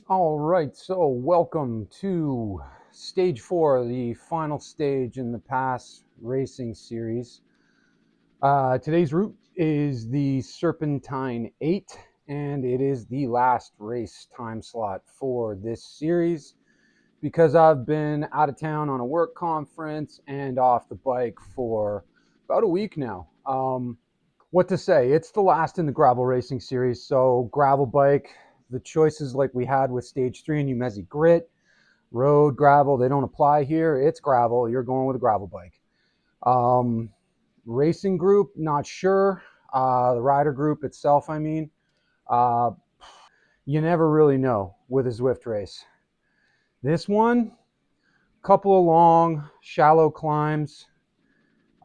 All right, so welcome to stage 4, the final stage in the PASS racing series. Today's route is the Serpentine 8, and it is the last race time slot for this series because I've been out of town on a work conference and off the bike for about a week now. What to say? It's the last in the gravel racing series, so gravel bike. The choices like we had with stage 3 in Umezi Grit, road, gravel, they don't apply here. It's gravel. You're going with a gravel bike. Racing group, not sure. The rider group itself, I mean, uh, you never really know with a Zwift race. This one, couple of long, shallow climbs,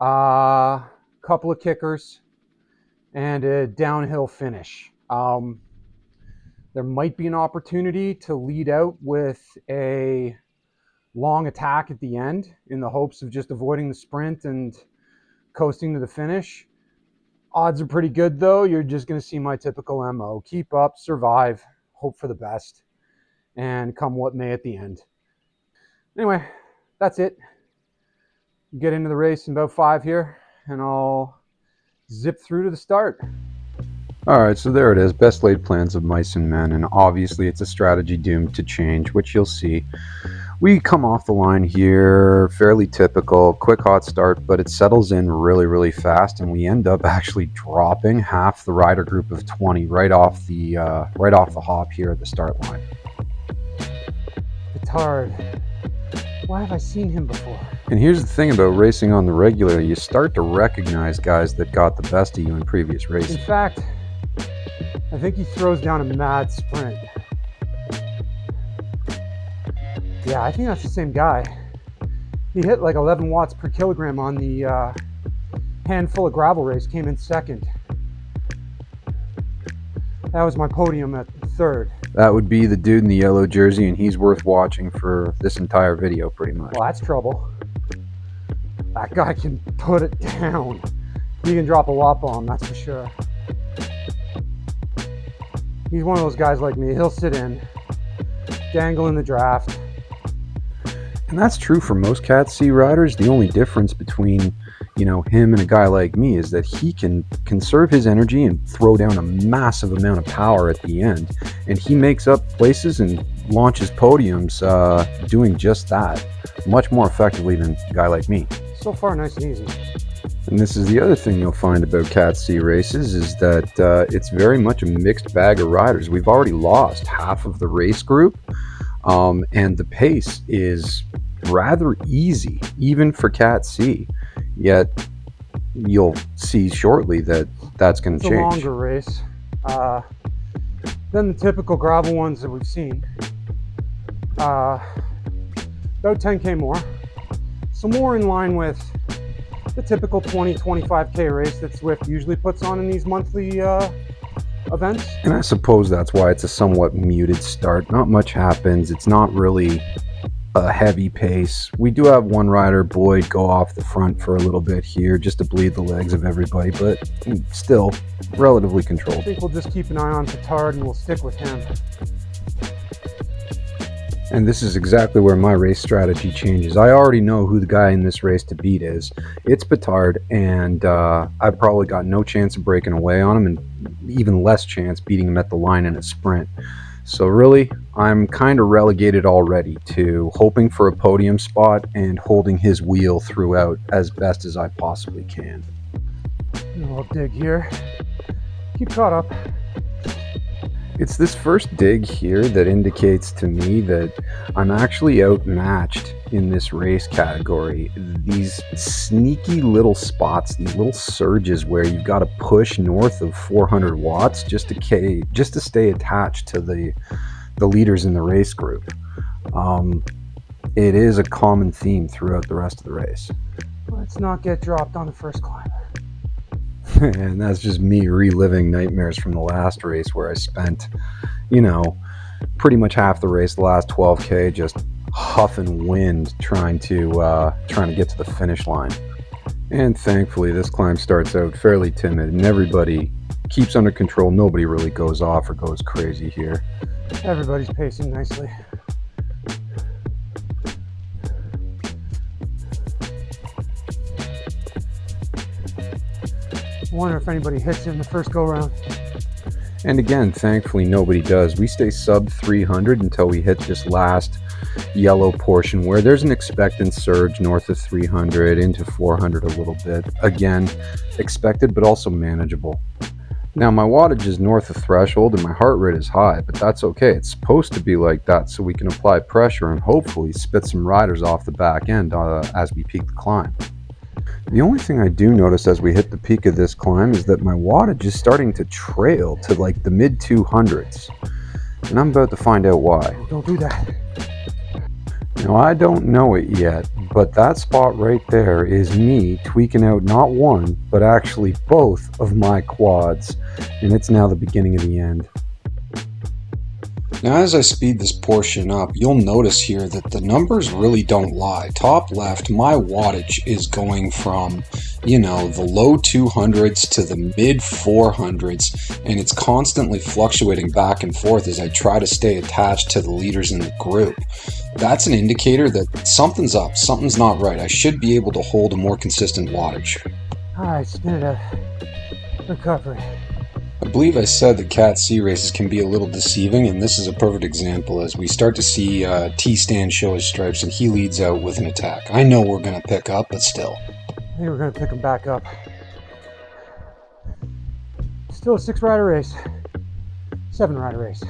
couple of kickers, and a downhill finish. There might be an opportunity to lead out with a long attack at the end in the hopes of just avoiding the sprint and coasting to the finish. Odds are pretty good, though. You're just going to see my typical MO. Keep up, survive, hope for the best, and come what may at the end. Anyway, that's it. Get into the race in about 5 here, and I'll zip through to the start. Alright, so there it is, best laid plans of mice and men, and obviously it's a strategy doomed to change, which you'll see. We come off the line here, fairly typical, quick hot start, but it settles in really fast, and we end up actually dropping half the rider group of 20 right off the hop here at the start line. Petard. Why have I seen him before? And here's the thing about racing on the regular, you start to recognize guys that got the best of you in previous races. In fact, I think he throws down a mad sprint. Yeah, I think that's the same guy. He hit like 11 watts per kilogram on the handful of gravel race, came in second. That was my podium at third. That would be the dude in the yellow jersey, and he's worth watching for this entire video pretty much. Well, that's trouble. That guy can put it down. He can drop a lot bomb, that's for sure. He's one of those guys like me. He'll sit in, dangle in the draft. And that's true for most Cat C riders. The only difference between, him and a guy like me is that he can conserve his energy and throw down a massive amount of power at the end. And he makes up places and launches podiums doing just that much more effectively than a guy like me. So far, nice and easy. And this is the other thing you'll find about Cat C races is that it's very much a mixed bag of riders. We've already lost half of the race group, and the pace is rather easy, even for Cat C. Yet you'll see shortly that that's going to change. It's a longer race than the typical gravel ones that we've seen. About 10K more. So more in line with the typical 20-25K race that Zwift usually puts on in these monthly events. And I suppose that's why it's a somewhat muted start. Not much happens. It's not really a heavy pace. We do have one rider, Boyd, go off the front for a little bit here just to bleed the legs of everybody, but still relatively controlled. I think we'll just keep an eye on Petard and we'll stick with him. And this is exactly where my race strategy changes. I already know who the guy in this race to beat is. It's Petard, and I've probably got no chance of breaking away on him, and even less chance beating him at the line in a sprint. So really, I'm kind of relegated already to hoping for a podium spot and holding his wheel throughout as best as I possibly can. I'll dig here. Keep caught up. It's this first dig here that indicates to me that I'm actually outmatched in this race category. These sneaky little spots, these little surges where you've got to push north of 400 watts just to stay attached to the leaders in the race group. It is a common theme throughout the rest of the race. Let's not get dropped on the first climb. And that's just me reliving nightmares from the last race where I spent, pretty much half the race, the last 12K, just huffing wind trying to get to the finish line. And thankfully, this climb starts out fairly timid, and everybody keeps under control. Nobody really goes off or goes crazy here. Everybody's pacing nicely. I wonder if anybody hits in the first go round. And again, thankfully nobody does. We stay sub 300 until we hit this last yellow portion where there's an expectant surge north of 300 into 400 a little bit. Again, expected but also manageable. Now my wattage is north of threshold and my heart rate is high, but that's okay. It's supposed to be like that so we can apply pressure and hopefully spit some riders off the back end as we peak the climb. The only thing I do notice as we hit the peak of this climb is that my wattage is starting to trail to like the mid 200s. And I'm about to find out why. Don't do that. Now I don't know it yet, but that spot right there is me tweaking out not one, but actually both of my quads. And it's now the beginning of the end. Now as I speed this portion up, you'll notice here that the numbers really don't lie. Top left, my wattage is going from, the low 200s to the mid 400s, and it's constantly fluctuating back and forth as I try to stay attached to the leaders in the group. That's an indicator that something's up, something's not right. I should be able to hold a more consistent wattage. Alright, spin it up. Recovery. I believe I said that Cat C races can be a little deceiving, and this is a perfect example as we start to see T-Stan show his stripes and he leads out with an attack. I know we're going to pick up, but still. I think we're going to pick him back up. Still a 6-rider race. 7-rider race.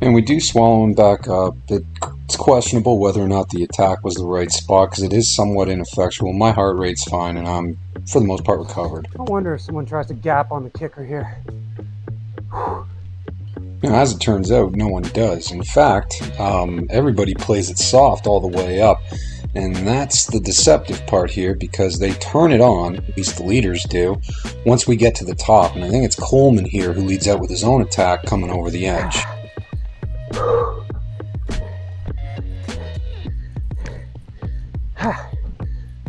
And we do swallow him back up. It's questionable whether or not the attack was the right spot because it is somewhat ineffectual. My heart rate's fine and I'm, for the most part, recovered. I wonder if someone tries to gap on the kicker here. Now, as it turns out, no one does. In fact, everybody plays it soft all the way up. And that's the deceptive part here because they turn it on, at least the leaders do, once we get to the top. And I think it's Coleman here who leads out with his own attack coming over the edge.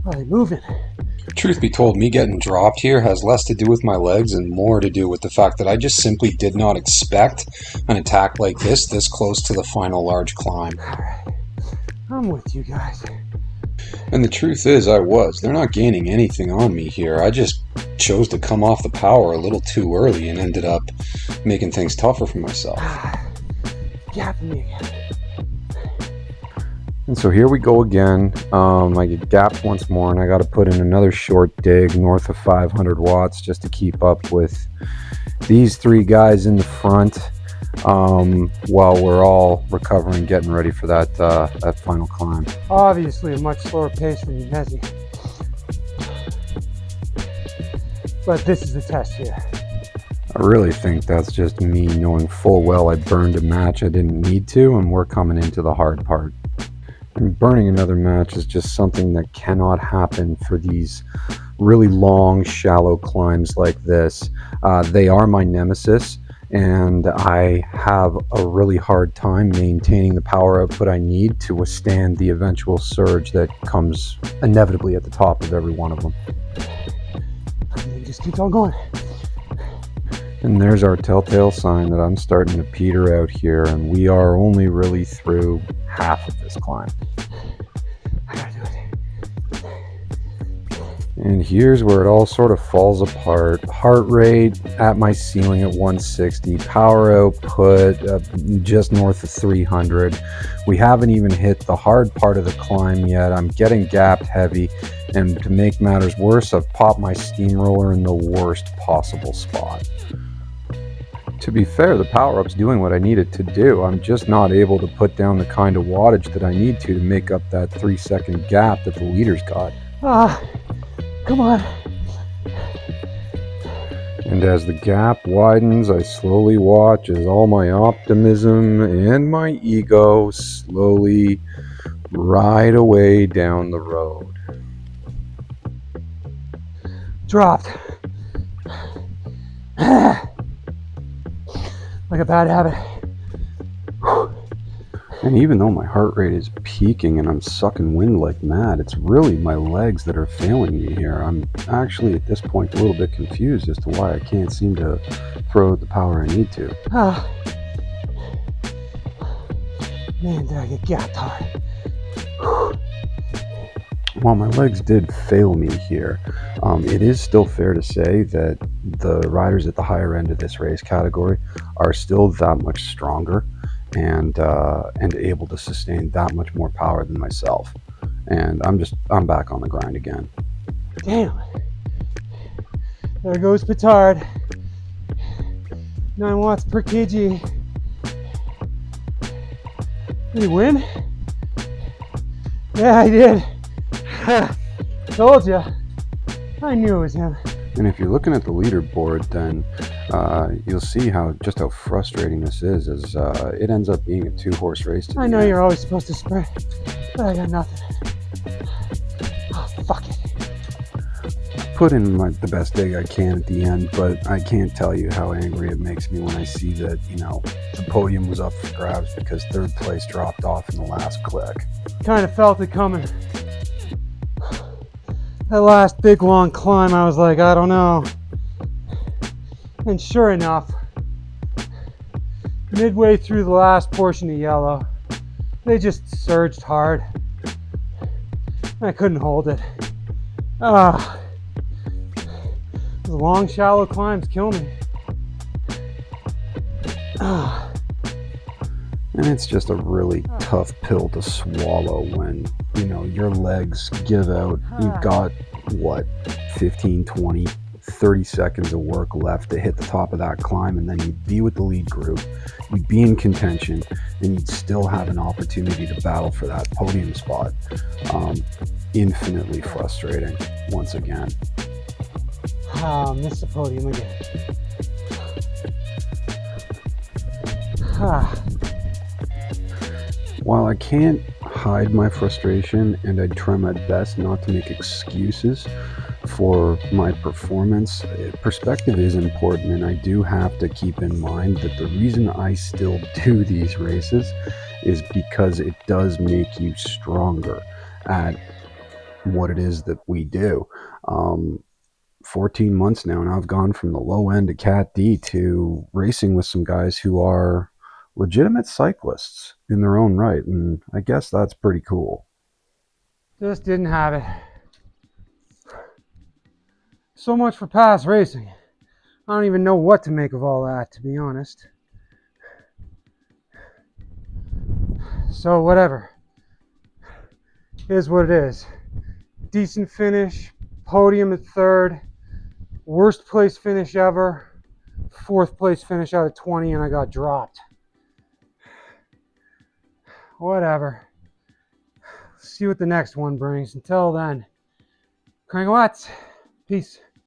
Are they moving? Truth be told, me getting dropped here has less to do with my legs and more to do with the fact that I just simply did not expect an attack like this close to the final large climb. Alright, I'm with you guys. And the truth is, I was. They're not gaining anything on me here. I just chose to come off the power a little too early and ended up making things tougher for myself. Gapping me again. And so here we go again. I get gapped once more and I got to put in another short dig north of 500 watts just to keep up with these three guys in the front while we're all recovering, getting ready for that final climb. Obviously a much slower pace than Unezi. But this is the test here. I really think that's just me knowing full well I burned a match I didn't need to, and we're coming into the hard part. And burning another match is just something that cannot happen for these really long, shallow climbs like this. They are my nemesis, and I have a really hard time maintaining the power output I need to withstand the eventual surge that comes inevitably at the top of every one of them. You just keep on going. And there's our telltale sign that I'm starting to peter out here, and we are only really through half of this climb. I gotta do it. And here's where it all sort of falls apart. Heart rate at my ceiling at 160, power output just north of 300. We haven't even hit the hard part of the climb yet. I'm getting gapped heavy, and to make matters worse, I've popped my steamroller in the worst possible spot. To be fair, the power-up's doing what I need it to do. I'm just not able to put down the kind of wattage that I need to make up that 3-second gap that the leaders got. Come on. And as the gap widens, I slowly watch as all my optimism and my ego slowly ride away down the road. Dropped. Like a bad habit. And even though my heart rate is peaking and I'm sucking wind like mad, it's really my legs that are failing me here. I'm actually at this point a little bit confused as to why I can't seem to throw out the power I need to. Man, did I get gapped hard. While my legs did fail me here, it is still fair to say that the riders at the higher end of this race category are still that much stronger and able to sustain that much more power than myself. And I'm back on the grind again. Damn. There goes petard. 9 watts per kg. Did he win? Yeah, I did. Told ya. I knew it was him. And if you're looking at the leaderboard, then you'll see just how frustrating this is, as it ends up being a 2-horse race. I know you're always supposed to sprint, but I got nothing. Oh, fuck it. Put in the best dig I can at the end, but I can't tell you how angry it makes me when I see that, the podium was up for grabs because third place dropped off in the last click. Kind of felt it coming. That last big long climb, I was like, I don't know. And sure enough, midway through the last portion of yellow, they just surged hard. I couldn't hold it. Those long, shallow climbs kill me. And it's just a really tough pill to swallow when, your legs give out. You've got, 15, 20, 30 seconds of work left to hit the top of that climb, and then you'd be with the lead group, you'd be in contention, and you'd still have an opportunity to battle for that podium spot. Infinitely frustrating, once again. Missed the podium again. While I can't hide my frustration, and I try my best not to make excuses for my performance, perspective is important, and I do have to keep in mind that the reason I still do these races is because it does make you stronger at what it is that we do. 14 months now, and I've gone from the low end of Cat D to racing with some guys who are legitimate cyclists in their own right, and I guess that's pretty cool. Just didn't have it. So much for past racing. I don't even know what to make of all that, to be honest. So whatever. It is what it is. Decent finish, podium at third, worst place finish ever, 4th place finish out of 20, and I got dropped. Whatever. See what the next one brings. Until then, crank watts. Peace.